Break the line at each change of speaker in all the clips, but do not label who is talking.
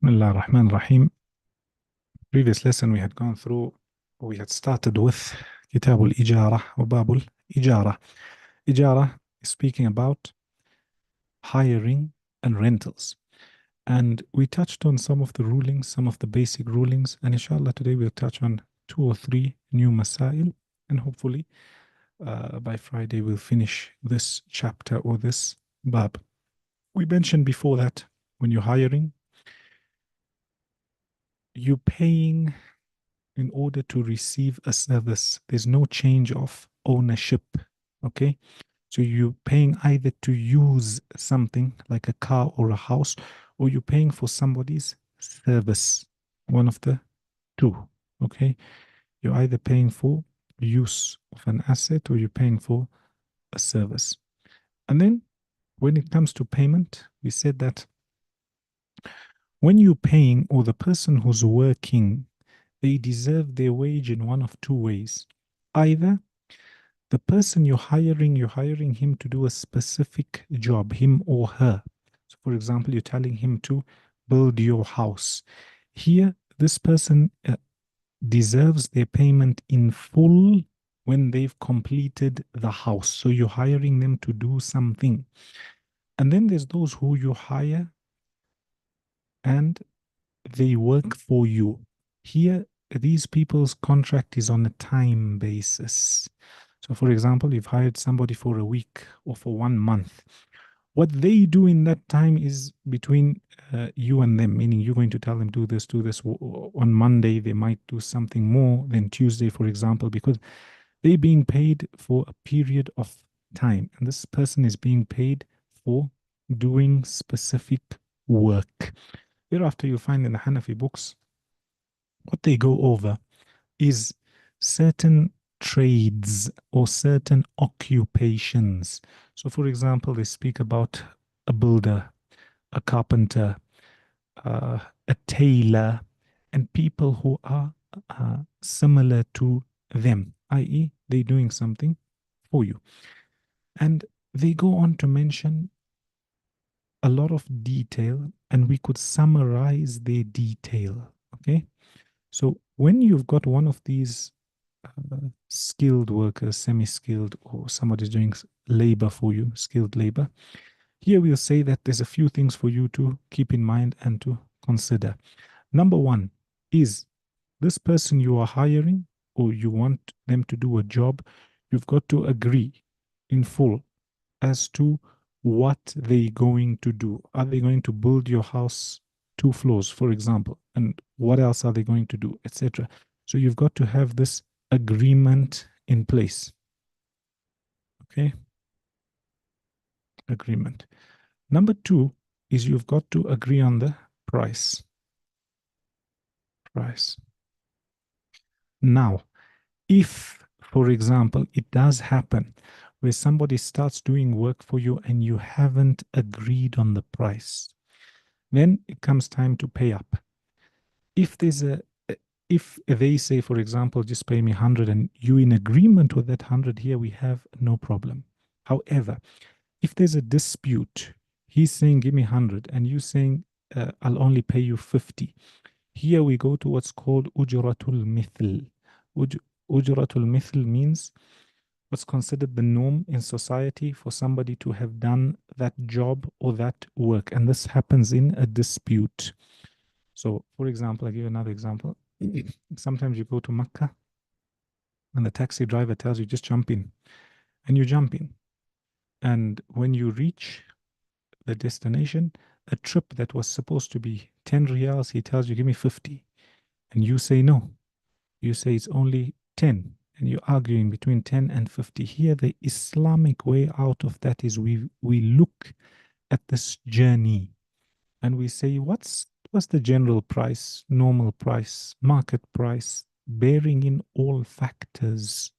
Bismillah ar-Rahman ar-Rahim. Previous lesson we had gone through, we had started with Kitab al-Ijara or Bab al-Ijara. Ijara is speaking about hiring and rentals. And we touched on some of the rulings, some of the basic rulings. And inshallah, today we'll touch on 2 or 3 new masail. And hopefully, by Friday, we'll finish this chapter or this bab. We mentioned before that when you're hiring, you're paying in order to receive a service. There's no change of ownership. Okay. So you're paying either to use something like a car or a house, or you're paying for somebody's service. One of the two. Okay. You're either paying for use of an asset or you're paying for a service. And then when it comes to payment, we said that when you're paying or the person who's working, they deserve their wage in one of 2 ways. Either the person you're hiring him to do a specific job, him or her. So, for example, you're telling him to build your house. Here, this person deserves their payment in full when they've completed the house. So, you're hiring them to do something. And then there's those who you hire and they work for you. Here, these people's contract is on a time basis. So, for example, you've hired somebody for a week or for 1 month. What they do in that time is between you and them, meaning you're going to tell them, do this, do this. On Monday, they might do something more than Tuesday, for example, because they're being paid for a period of time. And this person is being paid for doing specific work. Thereafter, you'll find in the Hanafi books, what they go over is certain trades or certain occupations. So, for example, they speak about a builder, a carpenter, a tailor, and people who are similar to them, i.e., they're doing something for you. And they go on to mention a lot of detail, and we could summarize their detail. Okay. So when you've got one of these skilled workers, semi-skilled, or somebody's doing labor for you, skilled labor, here we'll say that there's a few things for you to keep in mind and to consider. Number one is this person you are hiring or you want them to do a job, you've got to agree in full as to what they're going to do. Are they going to build your house 2 floors, for example? And what else are they going to do, etc.? So you've got to have this agreement in place. Okay? Agreement. Number two is you've got to agree on the price. Price. Now, if, for example, it does happen where somebody starts doing work for you and you haven't agreed on the price, then it comes time to pay up. If there's a if they say, for example, just pay me 100 and you in agreement with that 100, here we have no problem. However, if there's a dispute, he's saying give me 100 and you saying I'll only pay you 50. Here we go to what's called ujratul mithl. Ujratul mithl means what's considered the norm in society for somebody to have done that job or that work. And this happens in a dispute. So, for example, I give you another example. Sometimes you go to Mecca and the taxi driver tells you just jump in, and you jump in. And when you reach the destination, a trip that was supposed to be 10 riyals, he tells you, give me 50. And you say no. You say it's only 10. And you're arguing between 10 and 50. Here, the Islamic way out of that is we look at this journey and we say, what's the general price, normal price, market price, bearing in all factors?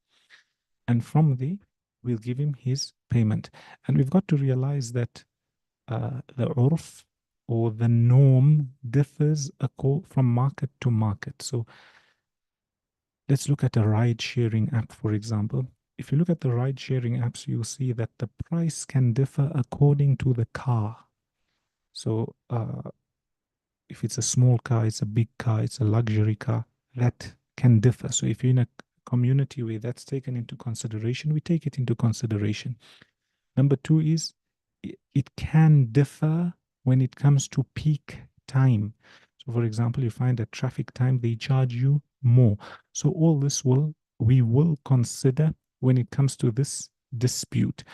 And from there, we'll give him his payment. And we've got to realize that the urf or the norm differs from market to market. So let's look at a ride-sharing app, for example. If you look at the ride-sharing apps, you'll see that the price can differ according to the car. So if it's a small car, it's a big car, it's a luxury car, that can differ. So if you're in a community where that's taken into consideration, we take it into consideration. Number two is it can differ when it comes to peak time. So for example, you find at traffic time, they charge you more. So all this we will consider when it comes to this dispute.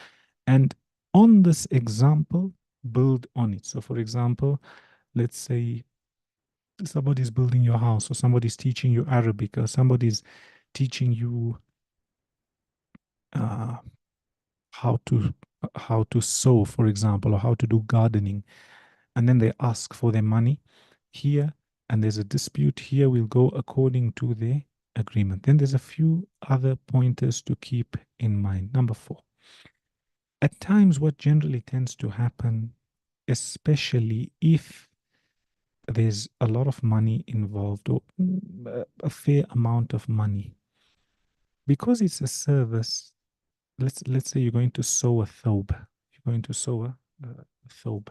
And on this example, build on it. So for example, let's say somebody's building your house, or somebody's teaching you Arabic, or somebody's teaching you uh, how to sew, for example, or how to do gardening, and then they ask for their money here, and there's a dispute here, we'll go according to the agreement. Then there's a few other pointers to keep in mind. Number four, at times what generally tends to happen, especially if there's a lot of money involved, or a fair amount of money, because it's a service. Let's say you're going to sew a thobe. You're going to sew a thobe.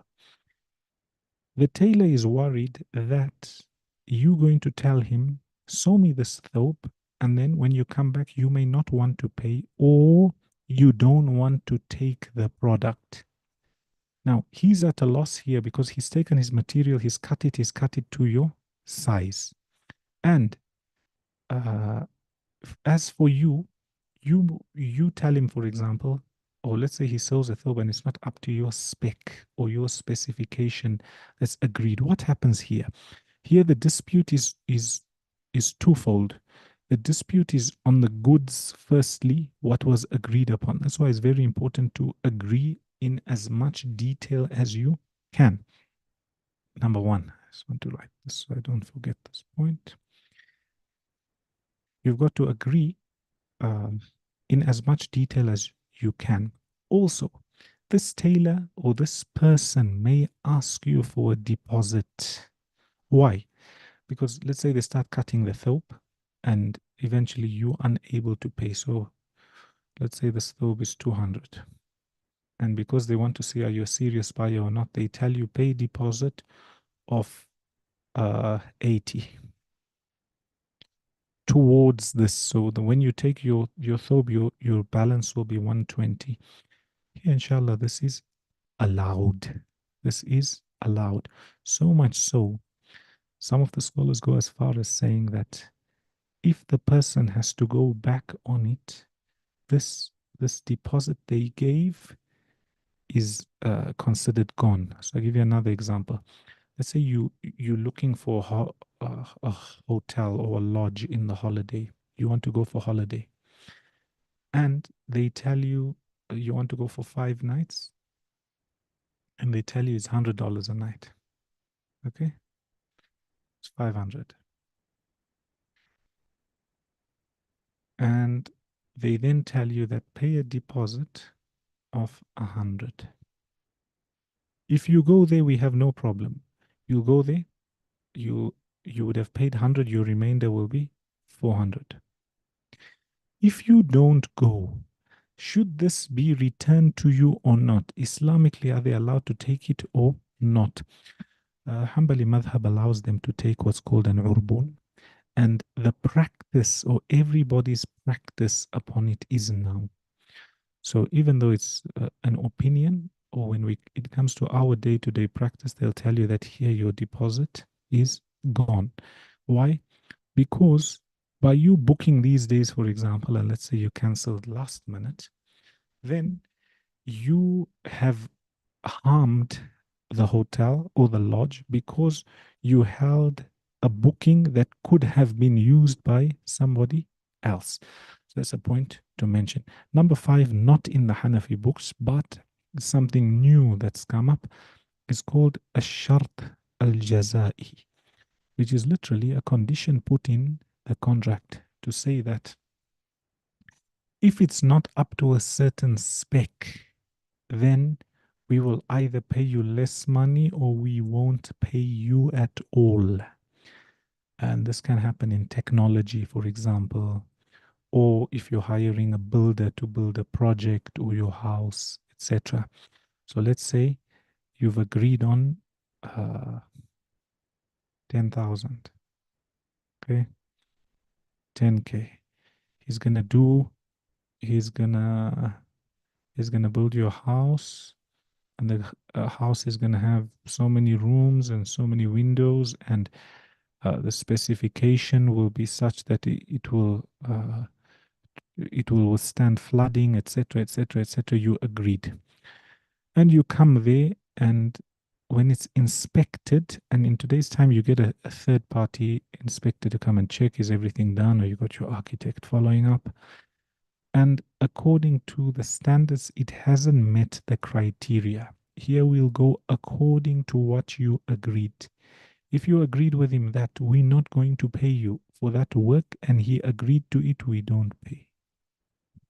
The tailor is worried that you're going to tell him, sew me this thobe, and then when you come back, you may not want to pay, or you don't want to take the product. Now, he's at a loss here because he's taken his material, he's cut it to your size. And as for you, you tell him, for example, or let's say he sells a thobe and it's not up to your spec or your specification that's agreed. What happens here? Here the dispute is twofold. The dispute is on the goods, firstly, what was agreed upon. That's why it's very important to agree in as much detail as you can. Number one, I just want to write this so I don't forget this point. You've got to agree in as much detail as you can. Also, this tailor or this person may ask you for a deposit. Why? Because let's say they start cutting the thobe and eventually you're unable to pay. So let's say this thobe is 200. And because they want to see are you a serious buyer or not, they tell you pay deposit of 80 towards this. So when you take your thobe, your balance will be 120. Here, inshallah, this is allowed. This is allowed. So much so, some of the scholars go as far as saying that if the person has to go back on it, this deposit they gave is considered gone. So I'll give you another example. Let's say you're looking for a hotel or a lodge in the holiday. You want to go for holiday. And they tell you you want to go for 5 nights. And they tell you it's $100 a night. Okay? It's 500. And they then tell you that pay a deposit of 100. If you go there, we have no problem. You go there, you would have paid 100, your remainder will be 400. If you don't go, should this be returned to you or not? Islamically, are they allowed to take it or not? Hanbali madhab allows them to take what's called an urbun, and the practice or everybody's practice upon it is now. So even though it's an opinion, or when it comes to our day-to-day practice, they'll tell you that here your deposit is gone. Why? Because by you booking these days, for example, and let's say you canceled last minute, then you have harmed the hotel or the lodge because you held a booking that could have been used by somebody else. So that's a point to mention. Number 5, not in the Hanafi books, but something new that's come up, is called a shart al-jazai, which is literally a condition put in the contract to say that if it's not up to a certain spec, then we will either pay you less money or we won't pay you at all. And this can happen in technology, for example, or if you're hiring a builder to build a project or your house, etc. So let's say you've agreed on 10,000. Okay, 10K. He's gonna do. He's gonna. He's gonna build you a house, and the house is gonna have so many rooms and so many windows, and the specification will be such that it will withstand flooding, etc., etc., etc. You agreed, and you come there, and when it's inspected, and in today's time you get a third party inspector to come and check is everything done, or you got your architect following up, and according to the standards it hasn't met the criteria. Here we'll go according to what you agreed. If you agreed with him that we're not going to pay you for that work and he agreed to it, we don't pay.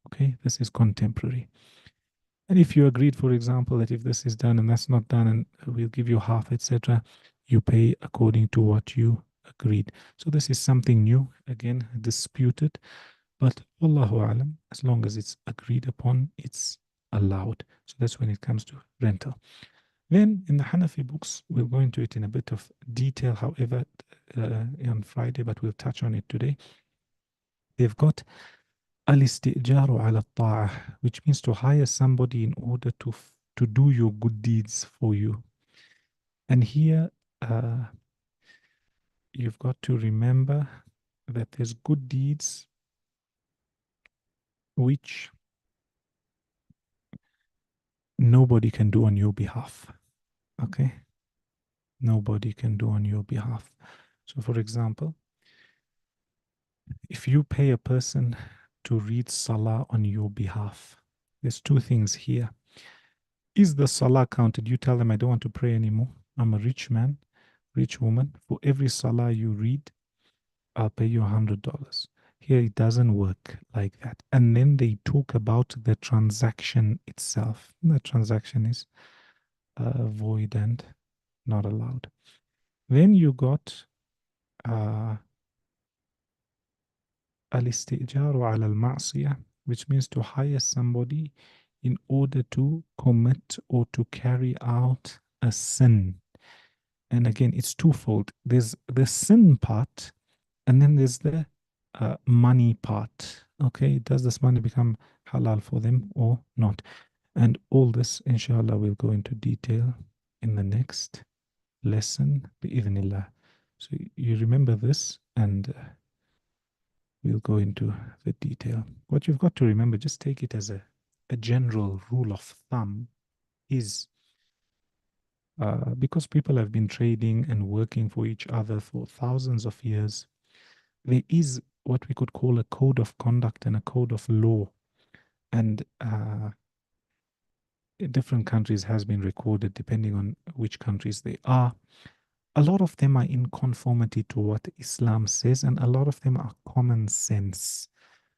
Okay, this is contemporary. And if you agreed, for example, that if this is done and that's not done and we'll give you half, etc., you pay according to what you agreed. So this is something new, again, disputed, but Allahu Alam, as long as it's agreed upon, it's allowed. So that's when it comes to rental. Then in the Hanafi books, we'll go into it in a bit of detail, however, on Friday, but we'll touch on it today. They've got al-istijaru ala ta'ah, which means to hire somebody in order to do your good deeds for you. And here, you've got to remember that there's good deeds which nobody can do on your behalf. Okay? Nobody can do on your behalf. So, for example, if you pay a person to read Salah on your behalf, there's two things here. Is the Salah counted? You tell them, I don't want to pray anymore. I'm a rich man, rich woman. For every Salah you read, I'll pay you $100. Here it doesn't work like that. And then they talk about the transaction itself. The transaction is void and not allowed. Then you got al-istijaru ala al-ma'siyah, which means to hire somebody in order to commit or to carry out a sin. And again, it's twofold. There's the sin part, and then there's the money part. Okay, does this money become halal for them or not? And all this, inshallah, we'll go into detail in the next lesson, bi'idhnillah. So you remember this, and we'll go into the detail. What you've got to remember, just take it as a general rule of thumb, is because people have been trading and working for each other for thousands of years, there is what we could call a code of conduct and a code of law. And in different countries has been recorded depending on which countries they are. A lot of them are in conformity to what Islam says, and a lot of them are common sense.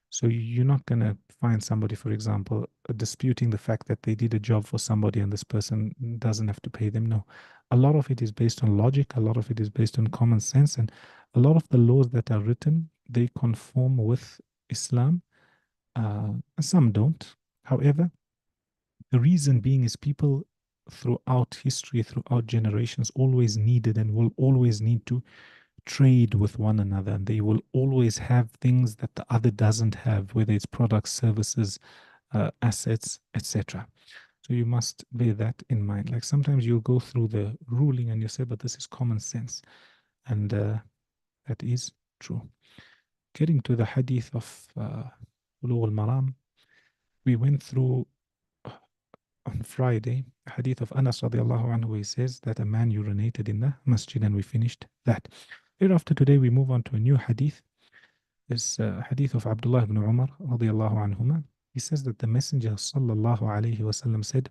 So you're not going to find somebody, for example, disputing the fact that they did a job for somebody and this person doesn't have to pay them. No, a lot of it is based on logic. A lot of it is based on common sense. And a lot of the laws that are written, they conform with Islam. Some don't. However, the reason being is people throughout history, throughout generations, always needed and will always need to trade with one another, and they will always have things that the other doesn't have, whether it's products, services, assets, etc. So you must bear that in mind. Like sometimes you'll go through the ruling and you say, but this is common sense, and that is true. Getting to the hadith of Bulugh al-Maram, we went through on Friday, hadith of Anas radiallahu anhu, he says that a man urinated in the masjid, and we finished that. Thereafter today we move on to a new hadith. This hadith of Abdullah ibn Umar radiallahu anhuma. He says that the Messenger sallallahu alayhi wasallam said,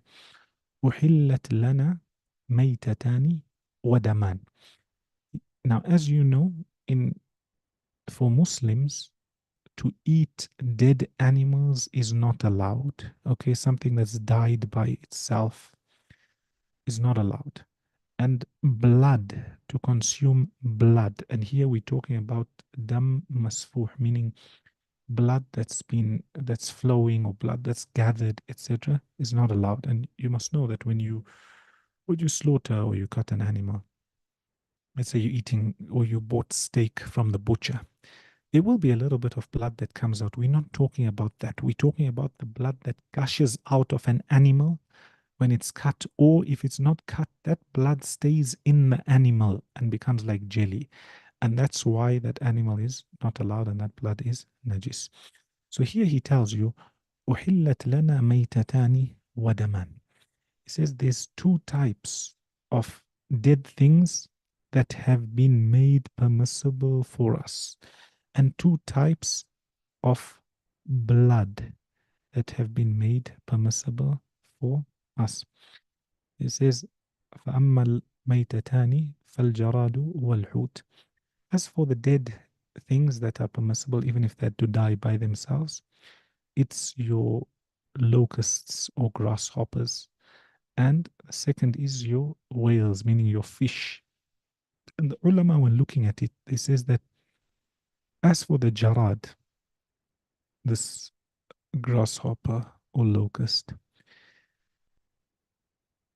"Uhillat lana maytatani wadaman." Now, as you know, for Muslims, to eat dead animals is not allowed. Okay, something that's died by itself is not allowed. And blood, to consume blood, and here we're talking about dam masfuh, meaning blood that's flowing or blood that's gathered, etc., is not allowed. And you must know that when you slaughter or you cut an animal, let's say you're eating or you bought steak from the butcher, there will be a little bit of blood that comes out. We're not talking about that. We're talking about the blood that gushes out of an animal when it's cut, or if it's not cut, that blood stays in the animal and becomes like jelly. And that's why that animal is not allowed and that blood is najis. So here he tells you, أُحِلَّتْ لَنَا مَيْتَتَانِ وَدَمًا. He says there's two types of dead things that have been made permissible for us, and two types of blood that have been made permissible for us. It says, فَأَمَّا الْمَيْتَتَانِ فَالْجَرَادُ وَالْحُوتُ. As for the dead things that are permissible, even if they had to die by themselves, it's your locusts or grasshoppers. And the second is your whales, meaning your fish. And the ulama, when looking at it, they says that as for the jarad, this grasshopper or locust,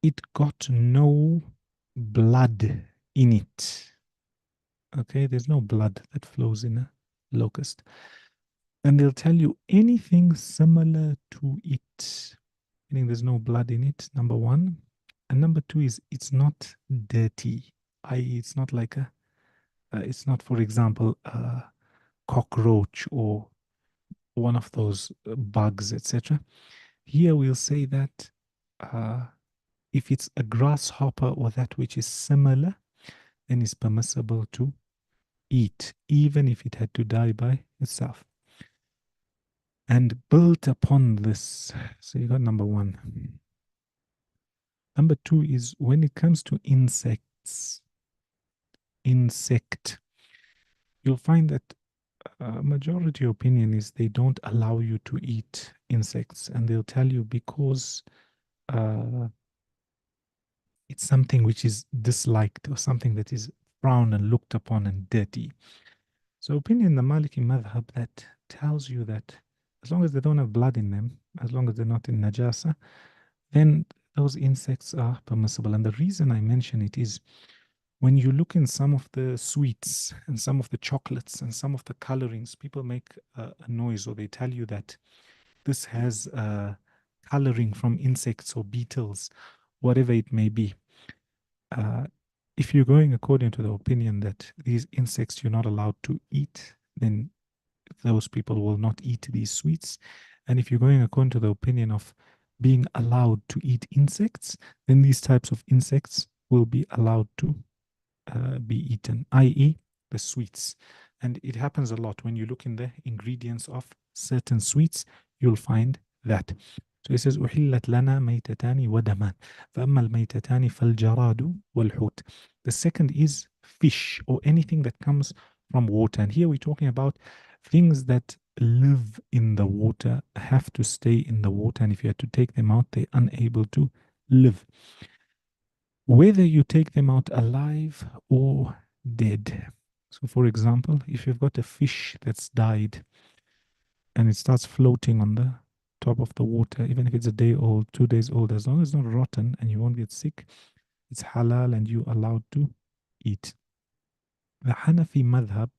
it got no blood in it. Okay, there's no blood that flows in a locust. And they'll tell you anything similar to it, meaning there's no blood in it, number one. And number two is it's not dirty, i.e., it's not like it's not, for example, a cockroach or one of those bugs, etc. Here we'll say that if it's a grasshopper or that which is similar, then it's permissible to eat, even if it had to die by itself. And built upon this, so you got number one. Number two is when it comes to insects, you'll find that majority opinion is they don't allow you to eat insects, and they'll tell you because it's something which is disliked or something that is frowned and looked upon and dirty. So opinion in the Maliki madhab that tells you that as long as they don't have blood in them, as long as they're not in najasa, then those insects are permissible. And the reason I mention it is when you look in some of the sweets and some of the chocolates and some of the colorings, people make a noise or they tell you that this has coloring from insects or beetles, whatever it may be. If you're going according to the opinion that these insects you're not allowed to eat, then those people will not eat these sweets. And if you're going according to the opinion of being allowed to eat insects, then these types of insects will be allowed to be eaten, i.e. the sweets. And it happens a lot when you look in the ingredients of certain sweets, you'll find that. So it says أحلت لنا ميتتان ودمان فأما الميتتان فالجراد والحوت. The second is fish or anything that comes from water. And here we're talking about things that live in the water, have to stay in the water, and if you had to take them out, they're unable to live. Whether you take them out alive or dead. So for example, if you've got a fish that's died and it starts floating on the top of the water, even if it's a day old, 2 days old, as long as it's not rotten and you won't get sick, it's halal and you're allowed to eat. The Hanafi madhab,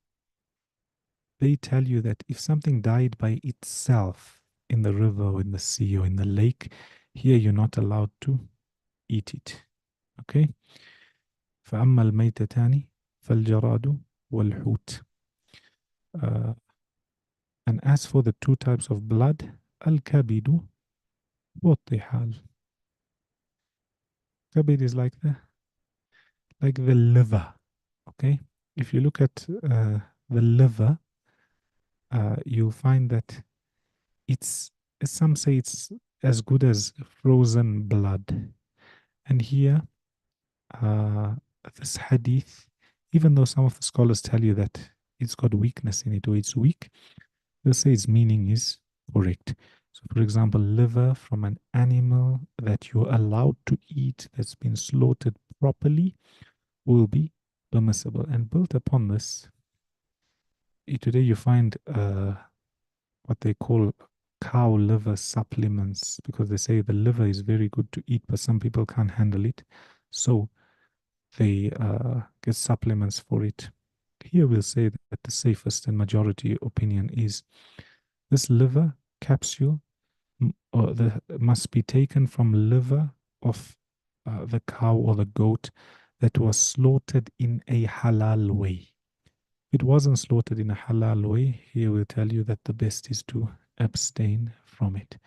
they tell you that if something died by itself in the river or in the sea or in the lake, here you're not allowed to eat it. Okay? فأما الميتتان فالجراد والحوت. And as for the two types of blood, الكبد والطحال. Kabid is like the liver. Okay? If you look at the liver, you'll find that it's, some say it's as good as frozen blood. And here, this hadith, even though some of the scholars tell you that it's got weakness in it or it's weak, they'll say its meaning is correct. So, for example, liver from an animal that you're allowed to eat that's been slaughtered properly will be permissible. And built upon this, today you find what they call cow liver supplements, because they say the liver is very good to eat, but some people can't handle it. So they get supplements for it. Here we'll say that the safest and majority opinion is this liver capsule must be taken from liver of the cow or the goat that was slaughtered in a halal way. If it wasn't slaughtered in a halal way, here we'll tell you that the best is to abstain from it.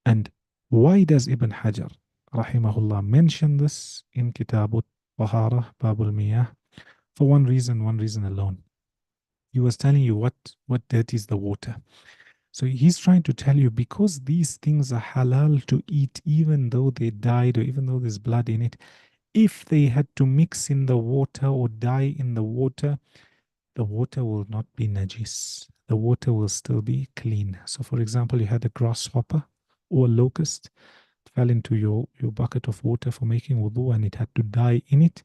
And why does Ibn Hajar, rahimahullah, mention this in Kitab al-Tahara, Babul Miyah? For one reason alone. He was telling you what dirties the water. So he's trying to tell you, because these things are halal to eat, even though they died or even though there's blood in it, if they had to mix in the water or die in the water will not be najis. The water will still be clean. So for example, you had a grasshopper or a locust fell into your bucket of water for making wudu and it had to die in it.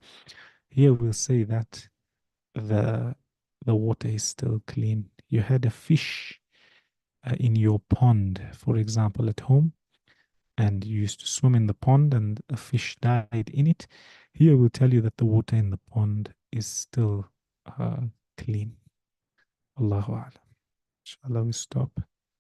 Here we'll say that the water is still clean. You had a fish in your pond, for example, at home, and you used to swim in the pond and a fish died in it. Here we'll tell you that the water in the pond is still clean. Allahu A'lam. Shall we stop?